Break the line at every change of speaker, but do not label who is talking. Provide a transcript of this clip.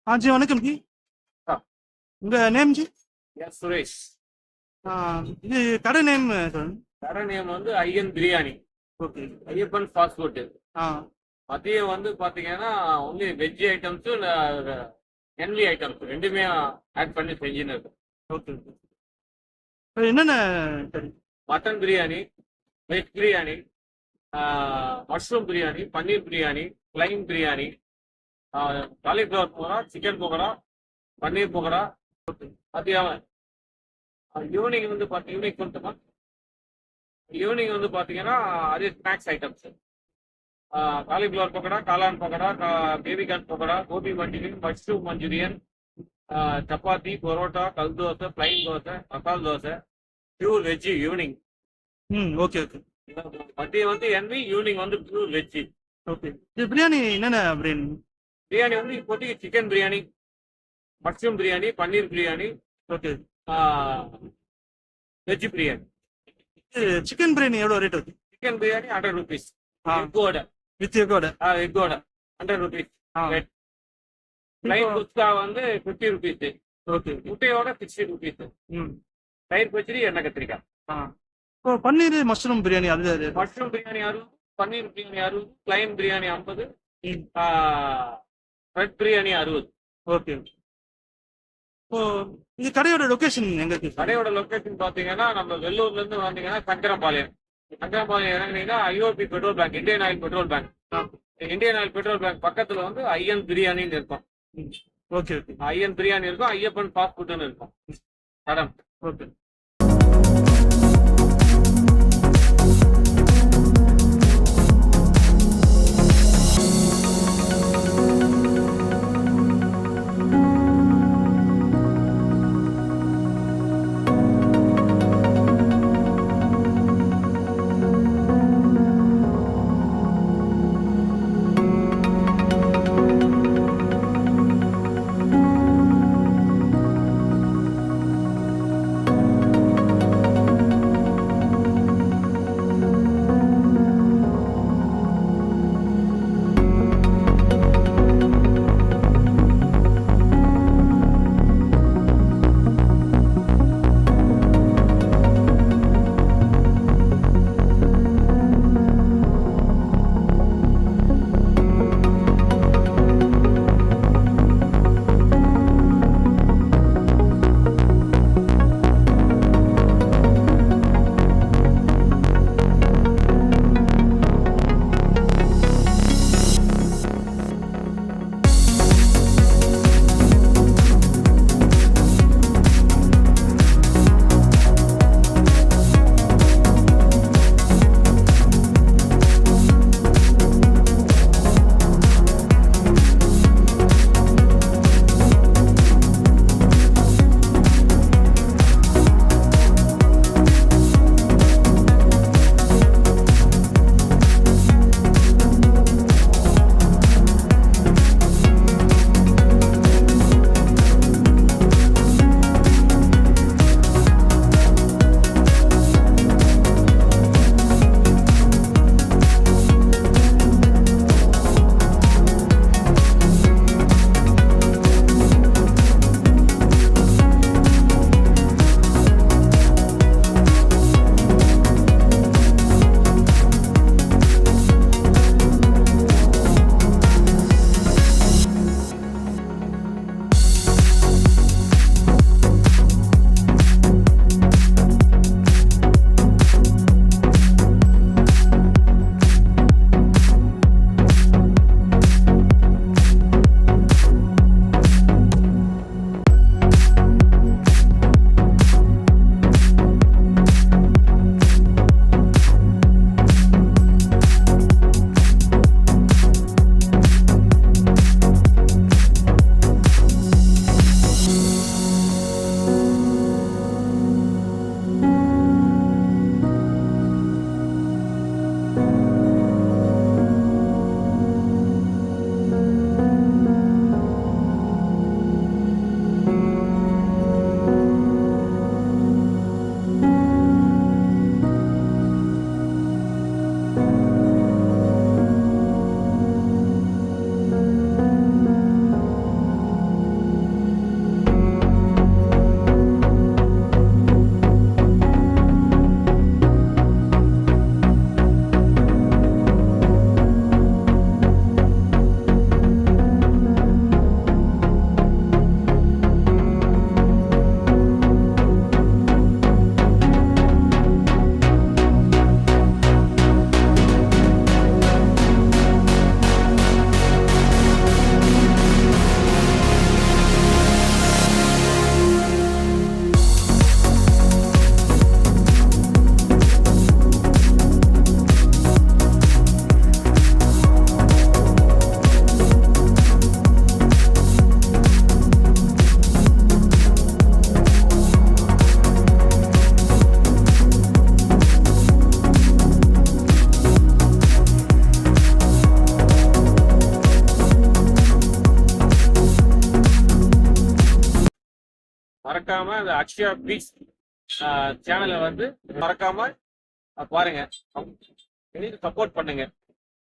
हाँ जी, வணக்கம் ஜி.
हाँ,
உங்க நேம் ஜி?
எஸ் சுரேஷ்.
ஆ, இது கடை நேம் சொல்லுங்க.
கடை நேம் வந்து Ayyan biryani,
okay.
Ayyappan fast food.
ஆ,
மதியம் வந்து பாத்தீங்கன்னா only veg items, NV items ரெண்டுமே ஆட் பண்ணி செஞ்சுன்னு இருக்கு.
Okay, okay. இப்ப என்னென்ன கறி?
Mutton biryani, veg biryani, mushroom biryani, paneer biryani, plain biryani, cauliflower pakoda, chicken pakoda, paneer pakoda. மதியம் ஈவினிங் வந்து ஈவினிங் சொல்லிட்டுமா, ஈவினிங் வந்து பாத்தீங்கன்னா அதே ஸ்நாக்ஸ் ஐட்டம்ஸ், காலிஃப்ளவர் பக்கோடா, காளான் pakoda, baby corn pakoda, gobi Manchurian, mushroom Manchurian, chapati, parotta, கல் dosa, plain dosa, masala dosa, pure veg evening.
ம், ஓகே, ஓகே.
மதியம் வந்து என்வி, ஈவினிங் வந்து பியூர் வெஜ்ஜு.
ஓகே. இது பிரியாணி என்னென்ன பிரியாணி?
பிரியாணி வந்து இப்போதைக்கு chicken biryani, mushroom biryani, paneer biryani,
okay.
Veg biryani.
இது சிக்கன் பிரியாணி எவ்வளோ ரேட் வருது?
Chicken biryani 100 rupees.
ஆ.
எக்கோட
வித் எக்கோட.
எக்கோட 100 rupees.
ஆ.
பிளைன்
இப்போ-
குஸ்கா வந்து 50 rupees.
ஓகே.
முட்டையோட 60 rupees.
ம்.
தயிர் பச்சடி, எண்ணெய் கத்திரிக்காய்.
ஆ. இப்போ பன்னீர் மஷ்ரூம் பிரியாணி அது
மஷ்ரூம் பிரியாணி 60, பன்னீர் பிரியாணி 60, பிளைன் பிரியாணி 50,
ம்.
ரெட் பிரியாணி 60.
ஓகே. இப்போ இது கடையோட லொகேஷன் எங்க இருக்கு?
கடையோட லொகேஷன் பாத்தீங்கன்னா நம்ம வெள்ளூர்ல இருந்து வந்தீங்கன்னா சங்கரபாளையம். சங்கரபாளையம் இறங்குனீங்கன்னா IOB petrol bunk, Indian oil petrol bunk.
ஆ.
இந்தியன் ஆயில் பெட்ரோல் பேங்க் பக்கத்துல வந்து ஐயன் பிரியாணின்னு இருக்கும்.
ம். Okay, okay.
ஐயன் பிரியாணி இருக்கும், ஐயப்பன் ஃபாஸ்ட் ஃபுட்னு இருக்கும். Madam,
okay.
மறக்காம அந்த அக்ஷயா பீச் சேனலை வந்து மறக்காம பாருங்க, சப்போர்ட் பண்ணுங்க.